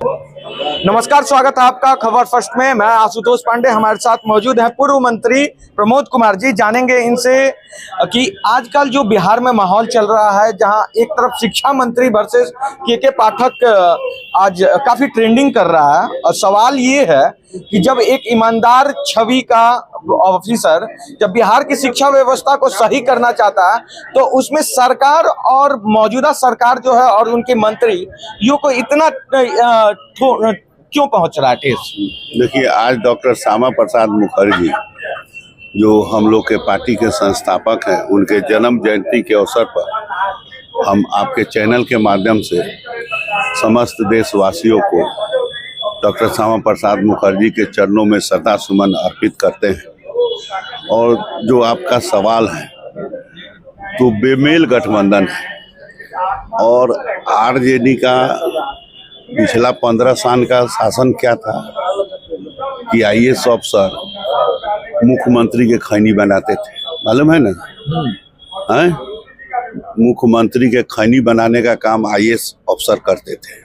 नमस्कार, स्वागत है आपका खबर फर्स्ट में। मैं आशुतोष पांडे, हमारे साथ मौजूद हैं पूर्व मंत्री प्रमोद कुमार जी। जानेंगे इनसे कि आजकल जो बिहार में माहौल चल रहा है, जहां एक तरफ शिक्षा मंत्री वर्सेस के पाठक आज काफी ट्रेंडिंग कर रहा है, और सवाल ये है कि जब एक ईमानदार छवि का ऑफिसर जब बिहार की शिक्षा व्यवस्था को सही करना चाहता है, तो उसमें सरकार और मौजूदा सरकार जो है और उनके मंत्री यो को इतना क्यों पहुंच रहा है ठेस? देखिए, आज डॉक्टर श्यामा प्रसाद मुखर्जी जो हम लोग के पार्टी के संस्थापक हैं, उनके जन्म जयंती के अवसर पर हम आपके चैनल के माध्यम से समस्त देशवासियों को डॉक्टर श्यामा प्रसाद मुखर्जी के चरणों में श्रद्धा सुमन अर्पित करते हैं। और जो आपका सवाल है, तो बेमेल गठबंधन है और आरजेडी का पिछला 15 साल का शासन क्या था कि आईएएस अफसर मुख्यमंत्री के खैनी बनाते थे, मालूम है ना? हैं? मुख्यमंत्री के खैनी बनाने का काम आईएएस अफसर करते थे।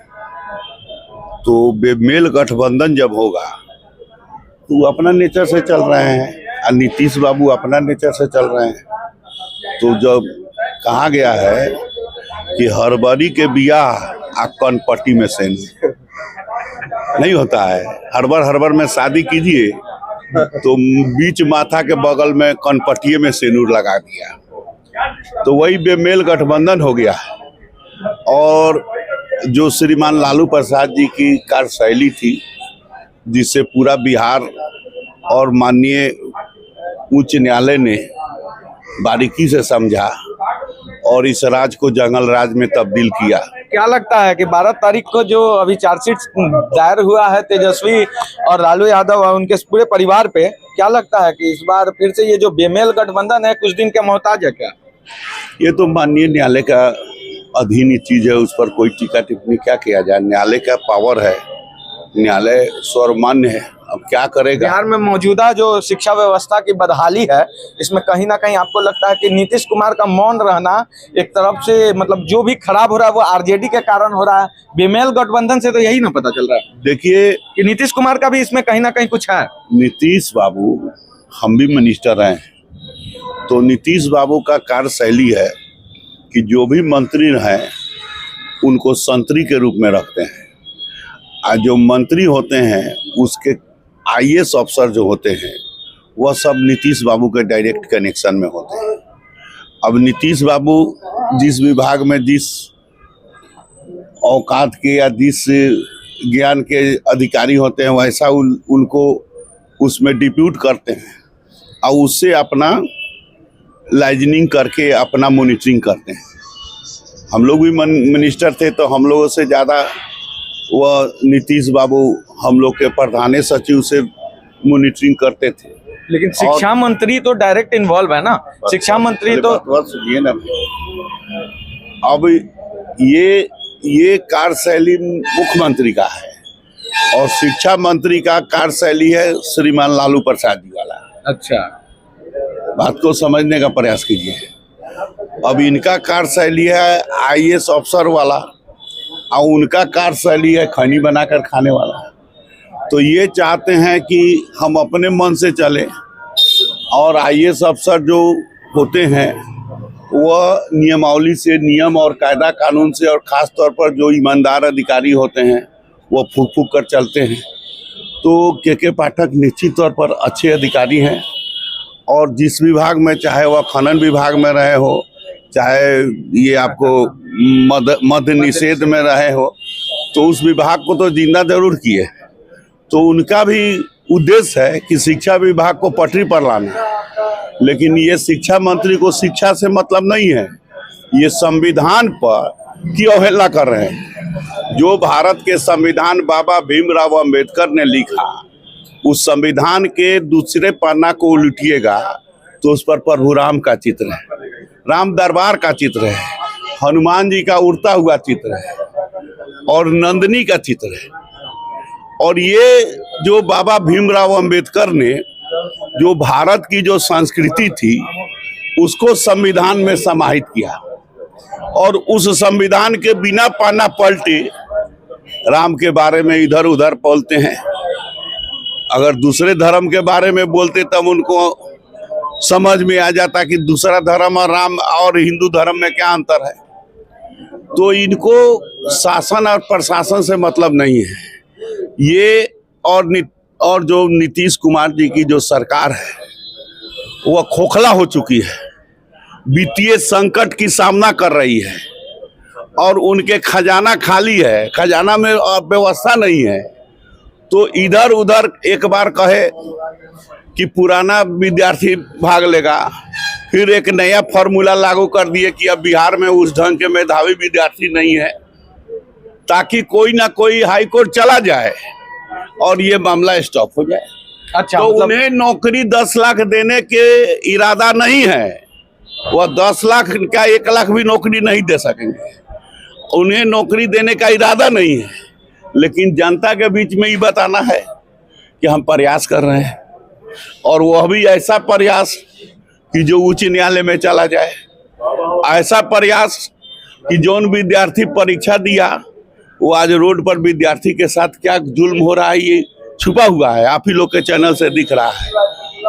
तो बेमेल गठबंधन जब होगा तो अपना नेचर से चल रहे हैं, और नीतीश बाबू अपना नेचर से चल रहे हैं। तो जब कहा गया है कि हरबरी के बियाह आ कनपट्टी में से नहीं होता है, हरबर में शादी कीजिए तो बीच माथा के बगल में कनपट्टिए में सिंदूर लगा दिया, तो वही बेमेल गठबंधन हो गया। और जो श्रीमान लालू प्रसाद जी की कार्यशैली थी, जिससे पूरा बिहार और माननीय उच्च न्यायालय ने बारीकी से समझा और इस राज को जंगल राज में तब्दील किया। क्या लगता है कि 12 तारीख को जो अभी चार्जशीट दायर हुआ है तेजस्वी और लालू यादव और उनके पूरे परिवार पे, क्या लगता है कि इस बार फिर से ये जो बेमेल गठबंधन है कुछ दिन के मोहताज है क्या? ये तो माननीय न्यायालय का अधीन चीज है, उस पर कोई टीका टिप्पणी क्या किया जाए। न्यायालय का पावर है, न्यायालय सर्वमान्य है, अब क्या करेगा। बिहार में मौजूदा जो शिक्षा व्यवस्था की बदहाली है, इसमें कहीं ना कहीं आपको लगता है कि नीतीश कुमार का मौन रहना एक तरफ से, मतलब जो भी खराब हो रहा है वो आरजेडी के कारण हो रहा है, बेमेल गठबंधन से तो यही ना पता चल रहा है। देखिए कि नीतीश कुमार का भी इसमें कहीं ना कहीं कुछ है। नीतीश बाबू, हम भी मिनिस्टर हैं, तो नीतीश बाबू का कार्यशैली है कि जो भी मंत्री हैं उनको संतरी के रूप में रखते हैं, और जो मंत्री होते हैं उसके आईएएस अफसर जो होते हैं वह सब नीतीश बाबू के डायरेक्ट कनेक्शन में होते हैं। अब नीतीश बाबू जिस विभाग में जिस औकात के या जिस ज्ञान के अधिकारी होते हैं, वैसा उनको उसमें डिप्यूट करते हैं और उससे अपना लाइजनिंग करके अपना मॉनिटरिंग करते हैं। हम लोग भी मिनिस्टर थे, तो हम लोगों से ज़्यादा वह नीतीश बाबू हम लोग के प्रधान सचिव से मॉनिटरिंग करते थे। लेकिन शिक्षा मंत्री तो डायरेक्ट इन्वॉल्व है ना, शिक्षा मंत्री तो सुनिए ना, अब ये कार्यशैली मुख्यमंत्री का है और शिक्षा मंत्री का कार्यशैली है श्रीमान लालू प्रसाद जी वाला। अच्छा, बात को समझने का प्रयास कीजिए। अब इनका कार्यशैली है आईएएस अफसर वाला और उनका कार्यशैली है खैनी बनाकर खाने वाला। तो ये चाहते हैं कि हम अपने मन से चलें और आईएएस अफसर जो होते हैं वह नियमावली से, नियम और कायदा कानून से, और ख़ास तौर पर जो ईमानदार अधिकारी होते हैं वो फूक फूक कर चलते हैं। तो के पाठक निश्चित तौर पर अच्छे अधिकारी हैं, और जिस विभाग में, चाहे वह खनन विभाग में रहे हो, चाहे ये आपको मद्य निषेध में रहे हो, तो उस विभाग को तो जिंदा जरूर किए। तो उनका भी उद्देश्य है कि शिक्षा विभाग को पटरी पर लाना। लेकिन ये शिक्षा मंत्री को शिक्षा से मतलब नहीं है, ये संविधान पर की अवहेलना कर रहे हैं। जो भारत के संविधान बाबा भीमराव अंबेडकर ने लिखा, उस संविधान के दूसरे पन्ना को उल्टिएगा तो उस पर प्रभु राम का चित्र है, राम दरबार का चित्र है, हनुमान जी का उड़ता हुआ चित्र है और नंदिनी का चित्र है। और ये जो बाबा भीमराव अंबेडकर ने जो भारत की जो संस्कृति थी उसको संविधान में समाहित किया, और उस संविधान के बिना पाना पलटे राम के बारे में इधर उधर बोलते हैं। अगर दूसरे धर्म के बारे में बोलते तब उनको समझ में आ जाता कि दूसरा धर्म और राम और हिंदू धर्म में क्या अंतर है। तो इनको शासन और प्रशासन से मतलब नहीं है। ये और जो नीतीश कुमार जी की जो सरकार है वह खोखला हो चुकी है, वित्तीय संकट की सामना कर रही है और उनके खजाना खाली है, खजाना में व्यवस्था नहीं है। तो इधर उधर एक बार कहे कि पुराना विद्यार्थी भाग लेगा, फिर एक नया फॉर्मूला लागू कर दिए कि अब बिहार में उस ढंग के मेधावी विद्यार्थी नहीं है, ताकि कोई ना कोई हाई कोर्ट चला जाए और ये मामला स्टॉप हो जाए। अच्छा, तो मतलब उन्हें नौकरी 10 लाख देने के इरादा नहीं है, वह 10 लाख का 1 लाख भी नौकरी नहीं दे सकेंगे। उन्हें नौकरी देने का इरादा नहीं है, लेकिन जनता के बीच में ये बताना है कि हम प्रयास कर रहे हैं, और वह भी ऐसा प्रयास कि जो उच्च न्यायालय में चला जाए, ऐसा प्रयास कि जौन विद्यार्थी परीक्षा दिया वो आज रोड पर विद्यार्थी के साथ क्या जुल्म हो रहा है ये छुपा हुआ है, आप ही लोग के चैनल से दिख रहा है।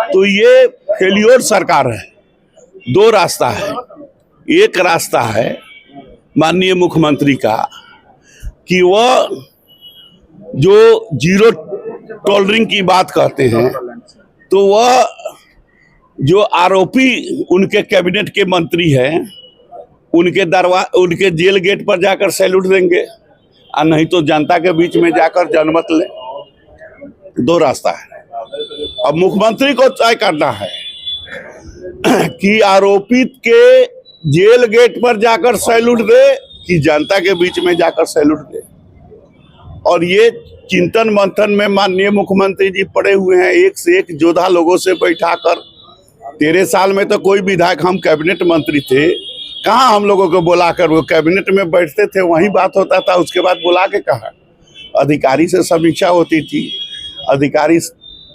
तो ये फेल्योर सरकार है। 2 रास्ता है। एक रास्ता है माननीय मुख्यमंत्री का कि वह जो जीरो टॉलरिंग की बात कहते हैं, तो वह जो आरोपी उनके कैबिनेट के मंत्री हैं उनके जेल गेट पर जाकर सैल्यूट देंगे, और नहीं तो जनता के बीच में जाकर जनमत ले। 2 रास्ता है। अब मुख्यमंत्री को तय करना है कि आरोपित के जेल गेट पर जाकर सैल्यूट दे कि जनता के बीच में जाकर सैल्यूट दे। और ये चिंतन मंथन में माननीय मुख्यमंत्री जी पड़े हुए हैं, एक से एक जोधा लोगों से बैठाकर। 13 साल में तो कोई विधायक, हम कैबिनेट मंत्री थे, कहाँ हम लोगों को बुलाकर, वो कैबिनेट में बैठते थे वहीं बात होता था, उसके बाद बुला के कहा। अधिकारी से समीक्षा होती थी, अधिकारी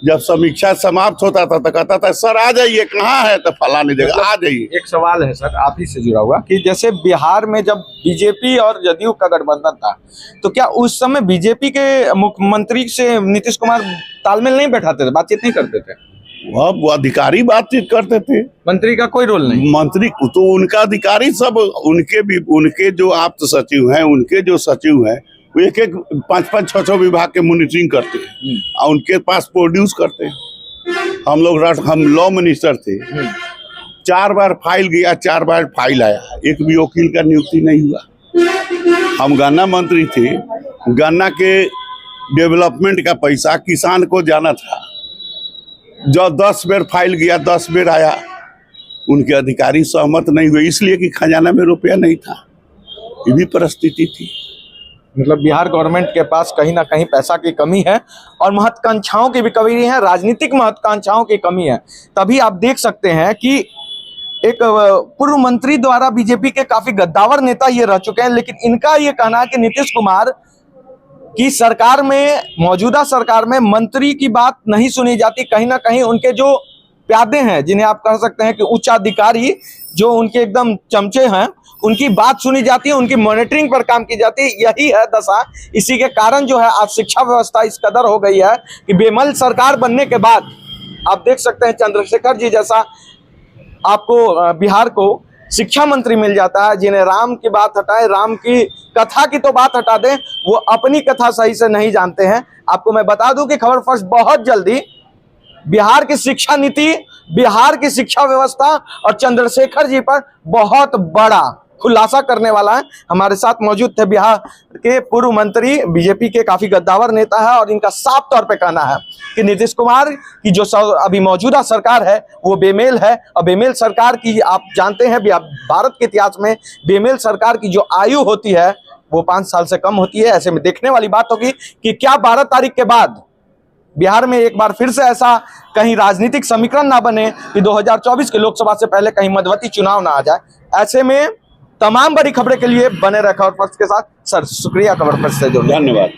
जब समीक्षा समाप्त होता था तो कहता था सर आ जाइए, कहाँ है, तो फलानी जगह आ जाइए। एक सवाल है सर आप ही से जुड़ा हुआ कि जैसे बिहार में जब बीजेपी और जदयू का गठबंधन था, तो क्या उस समय बीजेपी के मुख्यमंत्री से नीतीश कुमार तालमेल नहीं बैठाते थे, बातचीत नहीं करते थे? वो अधिकारी बातचीत करते थे, मंत्री का कोई रोल नहीं। मंत्री तो उनका अधिकारी सब, उनके जो आप्त सचिव हैं, उनके जो सचिव हैं, वो 1-1, 5-5, 6-6 विभाग के मॉनिटरिंग करते हैं और उनके पास प्रोड्यूस करते हैं। हम लॉ मिनिस्टर थे, 4 बार फाइल गया, 4 बार फाइल आया, एक भी वकील का नियुक्ति नहीं हुआ। हम गन्ना मंत्री थे, गन्ना के डेवलपमेंट का पैसा किसान को जाना था, जो 10 बार फाइल गया 10 बार आया, उनके अधिकारी सहमत नहीं हुए, इसलिए कि खजाना में रुपया नहीं था। ये भी परिस्थिति थी। मतलब बिहार गवर्नमेंट के पास कहीं ना कहीं पैसा की कमी है और महत्वाकांक्षाओं की भी कमी है, राजनीतिक महत्वाकांक्षाओं की कमी है। तभी आप देख सकते हैं कि एक पूर्व मंत्री द्वारा बीजेपी के काफी गद्दावर नेता ये रह चुके हैं, लेकिन इनका ये कहना है कि नीतीश कुमार की सरकार में, मौजूदा सरकार में मंत्री की बात नहीं सुनी जाती। कहीं ना कहीं उनके जो प्यादे हैं, जिन्हें आप कह सकते हैं कि उच्चाधिकारी, जो उनके एकदम चमचे हैं, उनकी बात सुनी जाती है, उनकी मॉनिटरिंग पर काम की जाती है। यही है दशा। इसी के कारण जो है आज शिक्षा व्यवस्था इस कदर हो गई है कि बेमल सरकार बनने के बाद आप देख सकते हैं चंद्रशेखर जी जैसा आपको बिहार को शिक्षा मंत्री मिल जाता है, जिन्हें राम की बात हटाए, राम की कथा की तो बात हटा दें, वो अपनी कथा सही से नहीं जानते हैं। आपको मैं बता दूं कि खबर फर्स्ट बहुत जल्दी बिहार की शिक्षा नीति, बिहार की शिक्षा व्यवस्था और चंद्रशेखर जी पर बहुत बड़ा खुलासा करने वाला है। हमारे साथ मौजूद थे बिहार के पूर्व मंत्री, बीजेपी के काफी गद्दावर नेता है, और इनका साफ तौर पे कहना है कि नीतीश कुमार की जो अभी मौजूदा सरकार है वो बेमेल है। और बेमेल सरकार की आप जानते हैं भारत के इतिहास में बेमेल सरकार की जो आयु होती है वो 5 साल से कम होती है। ऐसे में देखने वाली बात होगी कि क्या 12 तारीख के बाद बिहार में एक बार फिर से ऐसा कहीं राजनीतिक समीकरण ना बने कि 2024 के लोकसभा से पहले कहीं मध्यवर्ती चुनाव ना आ जाए। ऐसे में तमाम बड़ी खबरें के लिए बने रहे खबर फर्स्ट के साथ। सर शुक्रिया खबर फर्स्ट से जुड़ने। धन्यवाद।